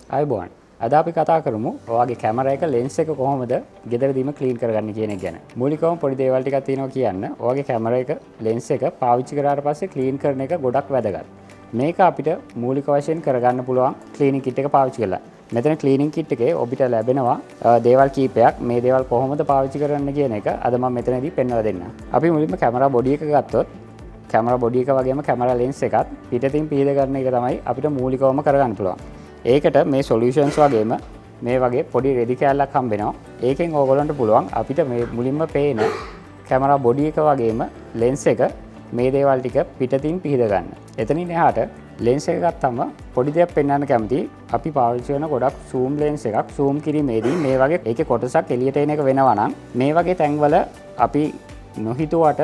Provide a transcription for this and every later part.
අයබෝන් අද අපි කතා කරමු ඔයාගේ කැමරා එක ලෙන්ස් එක කොහොමද ගෙදරදීම ක්ලීන් කරගන්නේ කියන එක ගැන. මූලිකවම පොඩි දේවල් ටිකක් තියෙනවා කියන්න. ඔයාගේ කැමරා එක ලෙන්ස් එක පාවිච්චි කරාට පස්සේ ක්ලීන් කරන එක ගොඩක් වැදගත්. මේක අපිට මූලික වශයෙන් කරගන්න පුළුවන් ක්ලීනින් කිට් එක පාවිච්චි කරලා. මෙතන ක්ලීනින් කිට් එකේ ඔබට ලැබෙනවා දේවල් කීපයක්. මේ දේවල් කොහොමද පාවිච්චි කරන්න කියන එක අද මම මෙතනදී පෙන්වලා දෙන්නම්. අපි මුලින්ම කැමරා බොඩි එක ගත්තොත් කැමරා බොඩි එක වගේම කැමරා ලෙන්ස් එකත් පිටින් පීද ගන්න එක තමයි අපිට මූලිකවම කරගන්න පුළුවන්. ඒකට මේ සොලියුෂන්ස් වගේම මේ වගේ පොඩි රෙදි කෑල්ලක් හම්බ වෙනවා. ඒකෙන් ඕගොල්ලන්ට පුළුවන් අපිට මේ මුලින්ම පේන කැමරා බොඩි එක වගේම ලෙන්ස් එක මේ දේවල් ටික පිටින් පිහිද ගන්න. එතනින් එහාට ලෙන්ස් එක ගත්තම පොඩි දෙයක් පෙන්වන්න කැමතියි. අපි පාවිච්චි කරන ගොඩක් zoom ලෙන්ස් එකක් zoom කිරීමේදී මේ වගේ ඒකේ කොටසක් එළියට එන එක වෙනවා නම් මේ වගේ තැන්වල අපි නොහිතුවට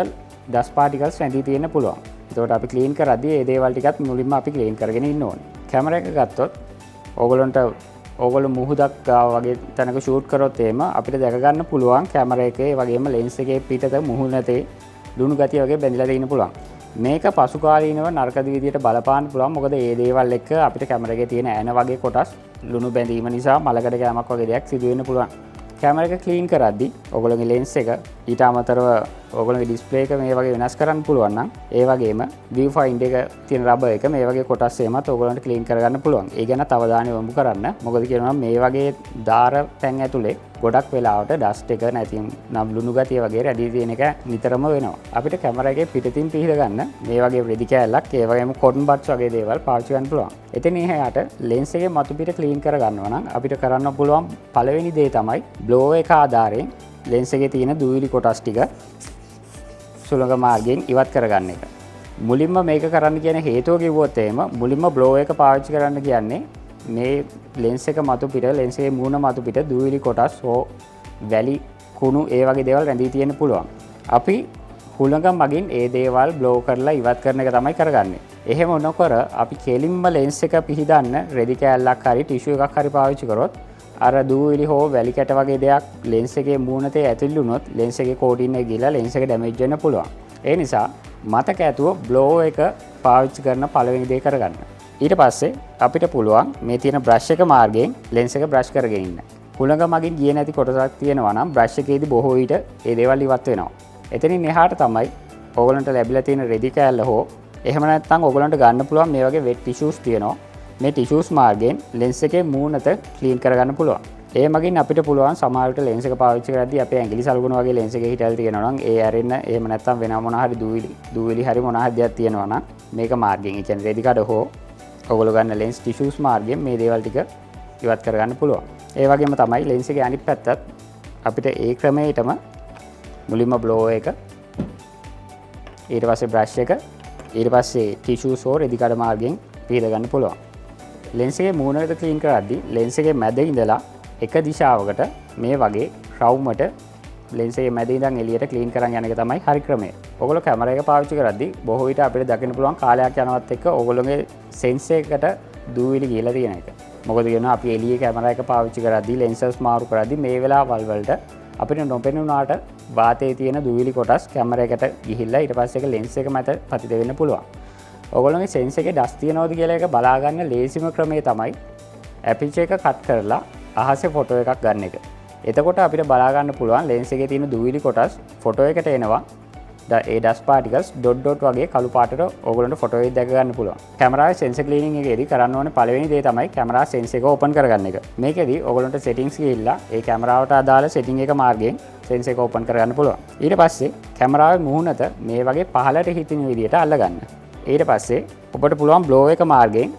dust particles රැඳී තියෙන්න පුළුවන්. ඒකට අපි ක්ලීන් කරද්දී මේ දේවල් ටිකත් මුලින්ම අපි ක්ලීන් කරගෙන ඉන්න ඕනේ. කැමරා එක ගත්තොත් ඕගොල්ලෝ මුහුදක් වගේ තැනක ෂූට් කරොත් එහෙම අපිට දැක ගන්න පුළුවන් කැමරා එකේ වගේම ලෙන්ස් එකේ පිටත මුහුණතේ ලුණු ගතිය වගේ බැඳලා තියෙන්න පුළුවන්. මේක පසු කාලීනව නරක විදියට බලපාන්න පුළුවන්. මොකද මේ දේවල් එක්ක අපිට කැමරා එකේ තියෙන ඇන වගේ කොටස් ලුණු බැඳීම නිසා මලකඩ කෑමක් වගේ දෙයක් සිදු වෙන්න පුළුවන්. කැමරා එක ක්ලීන් කරද්දී ඕගොල්ලෝගේ ලෙන්ස් එක ඊට අමතරව ඕගොල්ලෝගේ ඩිස්ප්ලේ එක මේ වගේ වෙනස් කරන්න පුළුවන් නම් ඒ වගේම view finder එක තියෙන රබර් එක මේ වගේ කොටස් එහෙමත් ඕගොල්ලන්ට ක්ලීන් කරගන්න පුළුවන්. ඒ ගැන අවධානය යොමු කරන්න. මොකද කියනවා මේ වගේ දාර තැන් ඇතුලේ ගොඩක් වෙලාවට ඩස්ට් එක නැතිනම් ලුණු ගතිය වගේ රැඳී තියෙන එක නිතරම වෙනවා. අපිට කැමරා එකේ පිටින් පිහිද ගන්න මේ වගේ රෙදි කෑල්ලක් ඒ වගේම කොටන් බඩ්ස් වගේ දේවල් පාවිච්චි කරන්න පුළුවන්. එතන එහාට ලෙන්ස් එකේ මතු පිට ක්ලීන් කරගන්නවා නම් අපිට කරන්න පුළුවන් පළවෙනි දේ තමයි බ්ලෝ එක ආධාරයෙන් ලෙන්ස් එකේ තියෙන දූවිලි කොටස් ටික සුළඟ මාර්ගයෙන් ඉවත් කරගන්න එක. මුලින්ම මේක කරන්න කියන හේතුව කිව්වොත් එහෙම මුලින්ම බ්ලෝ එක පාවිච්චි කරන්න කියන්නේ මේ ලෙන්ස් එක මතු පිට ලෙන්ස් එකේ මූණ මතු පිට දූවිලි කොටස් හෝ වැලි කුණු ඒ වගේ දේවල් රැඳී තියෙන්න පුළුවන්. අපි හුළඟ මගින් ඒ දේවල් බ්ලෝ කරලා ඉවත් කරන එක තමයි කරගන්නේ. එහෙම නොකර අපි කෙලින්ම ලෙන්ස් එක පිහිදන්න රෙදි කෑල්ලක් හරි ටිෂු එකක් හරි පාවිච්චි කරොත් අර දූවිලි හෝ වැලි කැට වගේ දෙයක් ලෙන්ස් එකේ මූණතේ ඇතුල් වුණොත් ලෙන්ස් එකේ කෝටින් එක ගිහලා ලෙන්ස් එක ඩැමේජ් වෙන්න පුළුවන්. ඒ නිසා මතක ඇතුව බ්ලෝ එක පාවිච්චි කරන පළවෙනි දේ කරගන්න. ඊට පස්සේ අපිට පුළුවන් මේ තියෙන බ්‍රෂ් එක මාර්ගයෙන් ලෙන්ස් එක බ්‍රෂ් කරගෙන ඉන්න. හුළඟ මගින් ගියේ නැති කොටසක් තියෙනවා නම් බ්‍රෂ් එකේදී බොහෝ විට ඒ දේවල් ඉවත් වෙනවා. එතනින් එහාට තමයි ඕගලන්ට ලැබිලා තියෙන රෙදි කෑල්ල හෝ එහෙම නැත්නම් ඕගලන්ට ගන්න පුළුවන් මේ වගේ වෙට් ටිෂුස් තියෙනවා. මේ ටිෂුස් මාර්ගයෙන් ලෙන්ස් එකේ මූණත ක්ලීන් කරගන්න පුළුවන්. ඒ මගින් අපිට පුළුවන් සමහර විට ලෙන්ස් එක පාවිච්චි කරද්දී අපේ ඇඟිලි සලකුණු වගේ ලෙන්ස් එකේ හිටල් තියෙනවා නම් ඒ ඇරෙන්න එහෙම නැත්නම් වෙන මොනවා හරි දූවිලි හරි මොනවා හරි දෙයක් තියෙනවා නම් මේක මාර්ගයෙන් ඒ කියන්නේ රෙදි කඩ හෝ ඔයගොල්ලෝ ගන්න ලෙන්ස් ටිෂුස් මාර්ගයෙන් මේ දේවල් ටික ඉවත් කරගන්න පුළුවන්. ඒ වගේම තමයි ලෙන්ස් එකේ අනිත් පැත්තත් අපිට ඒ ක්‍රමයටම මුලින්ම බ්ලෝ එක ඊට පස්සේ බ්‍රෂ් එක ඊට පස්සේ ටිෂුස් හෝ රෙදි කඩ මාර්ගයෙන් පීද ගන්න පුළුවන්. ලෙන්ස් එකේ මූණට ක්ලීන් කරද්දී ලෙන්ස් එකේ මැද ඉඳලා එක දිශාවකට මේ වගේ රවුමට ලෙන්ස් එකේ මැද ඉඳන් එළියට ක්ලීන් කරන් යන එක තමයි හරි ක්‍රමය. ඔයගොල්ලෝ කැමරා එක පාවිච්චි කරද්දී බොහෝ විට අපිට දකින්න පුළුවන් කාලයක් යනවත් එක්ක ඔයගොල්ලෝගේ සෙන්ස් එකකට දූවිලි ගිහලා තියෙන එක. මොකද කියනවා අපි එළියේ කැමරා එක පාවිච්චි කරද්දී ලෙන්සස් මාරු කරද්දී මේ වෙලාවල් වලට අපිට නොපෙනුනාට වාතයේ තියෙන දූවිලි කොටස් කැමරා එකට ගිහිල්ලා ඊට පස්සේ ඒක ලෙන්ස් එක මත පතිත වෙන්න පුළුවන්. ඔයගොල්ලෝගේ සෙන්ස් එකේ ඩස්ට් තියනවද කියලා එක බලා ගන්න ලේසිම ක්‍රමය තමයි ඇපිචර් එක කට් කරලා අහසේ ෆොටෝ එකක් ගන්න එක. එතකොට අපිට බලා ගන්න පුළුවන් ලෙන්ස් එකේ තියෙන දූවිලි කොටස් ෆොටෝ එකට එනවා. ඒ ඩස්ට් පාටිකල්ස් ඩොට් වගේ කළු පාටට ඕගොල්ලන්ට ෆොටෝ එක දැක ගන්න පුළුවන්. කැමරාවේ සෙන්සර් ක්ලීනින් එකේදී කරන්න ඕනේ පළවෙනි දේ තමයි කැමරා සෙන්ස් එක ඕපන් කරගන්න එක. මේකෙදී ඕගොල්ලන්ට සෙටින්ග්ස් ගිහිල්ලා ඒ කැමරාවට අදාළ සෙටින් එක මාර්ගයෙන් සෙන්ස් එක ඕපන් කරගන්න පුළුවන්. ඊට පස්සේ කැමරාවේ මුහුණත මේ වගේ පහළට හිටින විදියට අල්ලගන්න. ඊට පස්සේ ඔබට පුළුවන් බ්ලෝ එක මාර්ගයෙන්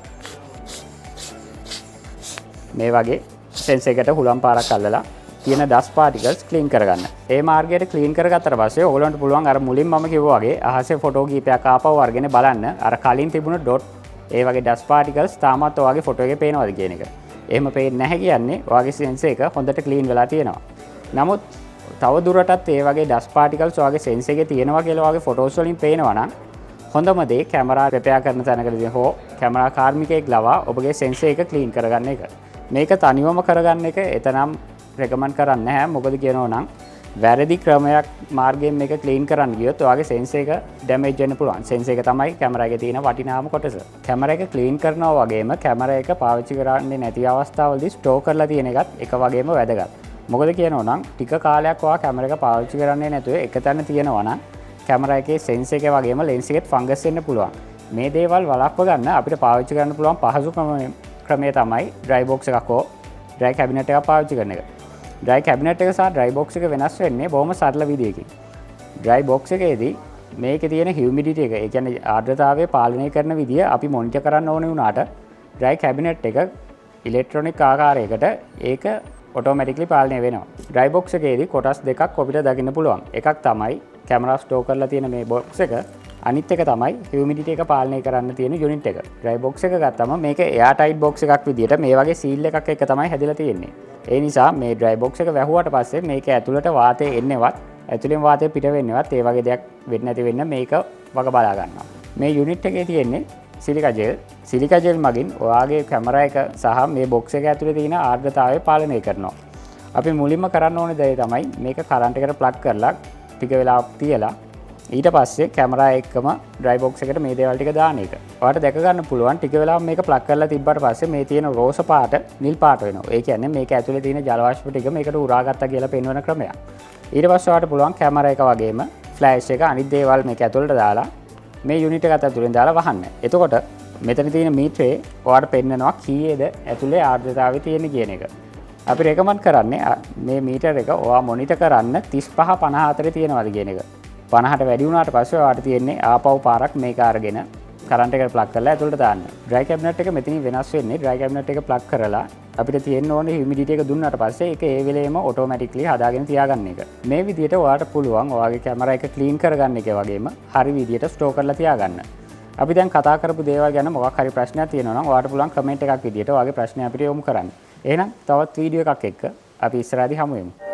මේ වගේ සෙන්ස් එකට හුලම් පාරක් අල්ලලා තියෙන ඩස්ට් පාටිකල්ස් ක්ලීන් කරගන්න. ඒ මාර්ගයට ක්ලීන් කරගත්තට පස්සේ ඔයගොල්ලන්ට පුළුවන් අර මුලින් මම කිව්වා වගේ අහසේ ෆොටෝ කීපයක් ආපහු අරගෙන බලන්න අර කලින් තිබුණ ඩොට් ඒ වගේ ඩස්ට් පාටිකල්ස් තාමත් ඔයාගේ ෆොටෝ එකේ පේනවද කියන එක. එහෙම පේන්නේ නැහැ කියන්නේ ඔයාගේ සෙන්ස් එක හොඳට ක්ලීන් වෙලා තියෙනවා. නමුත් තව දුරටත් ඒ වගේ ඩස්ට් පාටිකල්ස් ඔයාගේ සෙන්ස් එකේ තියෙනවා කියලා ඔයාගේ ෆොටෝස් වලින් පේනවා නම් හොඳම දේ කැමරා රිපෙයාර් කරන තැනකදී හෝ කැමරා කාර්මිකයෙක් ලවා ඔබගේ සෙන්ස් එක ක්ලීන් කරගන්න එක. මේක තනිවම කරගන්න එක එතනම් රෙකමන්ඩ් කරන්නේ නැහැ. මොකද කියනවා නම් වැරදි ක්‍රමයක් මාර්ගයෙන් මේක ක්ලීන් කරන්න ගියොත් ඔයාගේ සෙන්සර් එක ඩැමේජ් වෙන්න පුළුවන්. සෙන්සර් එක තමයි කැමරා එකේ තියෙන වටිනාම කොටස. කැමරා එක ක්ලීන් කරනවා වගේම කැමරා එක පාවිච්චි කරන්නේ නැති අවස්ථාවලදී ස්ටෝර් කරලා තියෙන එකත් එක වගේම වැදගත්. මොකද කියනවා නම් ටික කාලයක් ඔයා කැමරා එක පාවිච්චි කරන්නේ නැතුව එක තැන තියෙනවා නම් කැමරා එකේ සෙන්සර් එකේ වගේම ලෙන්ස් එකෙත් ෆංගස් වෙන්න පුළුවන්. මේ දේවල් වළක්ව ගන්න අපිට පාවිච්චි කරන්න පුළුවන් පහසු ක්‍රමය තමයි ඩ්‍රයි බොක්ස් එකක් හෝ ඩ්‍රයි කැබිනට් එකක් පාවිච්චි කරන එක. ඩ්‍රයි කැබිනට් එක සහ ඩ්‍රයි බොක්ස් එක වෙනස් වෙන්නේ බොහොම සරල විදියකින්. ඩ්‍රයි බොක්ස් එකේදී මේකේ තියෙන හියුමිඩිටි එක, ඒ කියන්නේ ආර්ද්‍රතාවය පාලනය කරන විදිය අපි මොනිටර් කරන්න ඕනේ වුණාට ඩ්‍රයි කැබිනට් එක ඉලෙක්ට්‍රොනික ආකාරයකට ඒක ඔටෝමැටික්ලි පාලනය වෙනවා. ඩ්‍රයි බොක්ස් එකේදී කොටස් දෙකක් අපිට දකින්න පුළුවන්. එකක් තමයි කැමරා ස්ටෝර් කරලා තියෙන මේ බොක්ස් එක, අනිත් එක තමයි හියුමිඩිටි එක පාලනය කරන්න තියෙන යුනිට් එක. ඩ්‍රයි බොක්ස් එක ගත්තම මේක එයාර් ටයිට් බොක්ස් එකක් විදියට මේ වගේ සීල් එකක් එක තමයි හැදිලා තියෙන්නේ. ඒ නිසා මේ ඩ්‍රයි බොක්ස් එක වැහුවට පස්සේ මේක ඇතුළට වාතය එන්නවත් ඇතුළෙන් වාතය පිට වෙන්නවත් ඒ වගේ දෙයක් වෙන්නේ නැති වෙන්න මේක වග බලා ගන්නවා. මේ යුනිට් එකේ තියෙන්නේ සිලිකා ජෙල්. සිලිකා ජෙල් මගින් ඔයාගේ කැමරා එක සහ මේ බොක්ස් එක ඇතුලේ තියෙන ආර්ද්‍රතාවය පාලනය කරනවා. අපි මුලින්ම කරන්න ඕනේ දේ තමයි මේක කරන්ට් එකට ප්ලග් කරලා ටික වෙලාවක් තියලා ඊට පස්සේ කැමරා එක්කම ඩ්‍රයි බොක්ස් එකට මේ දේවල් ටික දාන එක. ඔයාලට දැක ගන්න පුළුවන් ටික වෙලාවක් මේක ප්ලග් කරලා තිබ්බට පස්සේ මේ තියෙන රෝස පාට නිල් පාට වෙනවා. ඒ කියන්නේ මේක ඇතුලේ තියෙන ජල වාෂ්ප ටික මේකට උරාගත්තා කියලා පෙන්වන ක්‍රමයක්. ඊට පස්සේ ඔයාලට පුළුවන් කැමරා එක වගේම ෆ්ලෑෂ් එක අනිත් දේවල් මේක ඇතුලට දාලා මේ යුනිට් එකත් ඇතුලෙන් දාලා වහන්න. එතකොට මෙතන තියෙන මීටරේ ඔයාලට පෙන්නනවා කීයේද ඇතුලේ ආර්ද්‍රතාවය තියෙන්නේ කියන එක. අපි රෙකමන්ඩ් කරන්නේ මේ මීටර එක ඔයා මොනිටර් කරන්න 35 50 අතරේ තියෙනවද කියන එක. 50ට වැඩි වුණාට පස්සේ ඔයාලට තියෙන්නේ ආපහු පාරක් මේක අරගෙන කරන්ට් එකට ප්ලග් කරලා ඇතුළට දාන්න. ඩ්‍රයි කැබිනට් එක මෙතනින් වෙනස් වෙන්නේ ඩ්‍රයි කැබිනට් එක ප්ලග් කරලා අපිට තියෙන්න ඕනේ හියුමිඩිටි එක දුන්නාට පස්සේ ඒක ඒ වෙලේම ඔටෝමැටික්ලි හදාගෙන තියාගන්න එක. මේ විදිහට ඔයාලට පුළුවන් ඔයාගේ කැමරා එක ක්ලීන් කරගන්න එක වගේම හරි විදිහට ස්ටෝර් කරලා තියාගන්න. අපි දැන් කතා කරපු දේවල් ගැන මොකක් හරි ප්‍රශ්නයක් තියෙනවා නම් ඔයාලට පුළුවන් කමෙන්ට් එකක් විදිහට ඔයාගේ ප්‍රශ්නය අපිට යොමු කරන්න. එහෙනම් තවත් වීඩියෝ එකක් එක්ක අපි ඉස්සරහදී හමු වෙමු.